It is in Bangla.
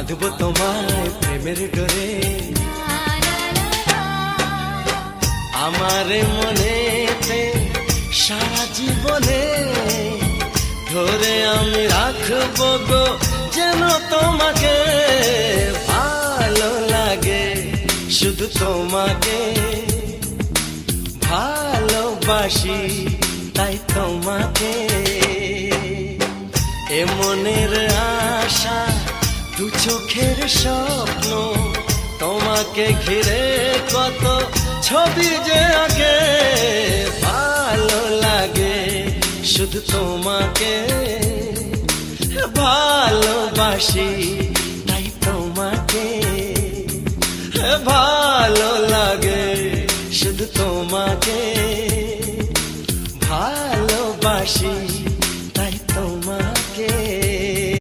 বাঁধবো তোমায় প্রেমের ডোরে। আমার মনেতে সারা জীবনে ধরে আমি রাখবো গো যেন তোমাকে। ভালো লাগে শুধু তোমাকে, ভালোবাসি তাই তোমাকে। এ মনের আশা দু চোখের স্বপ্ন, তোমাকে ঘিরে কত ছবি যে আঁকে। ভালো লাগে শুধু তোমাকে, ভালোবাসি তাই তোমাকে। ভালো লাগে শুধু তোমাকে, ভালোবাসি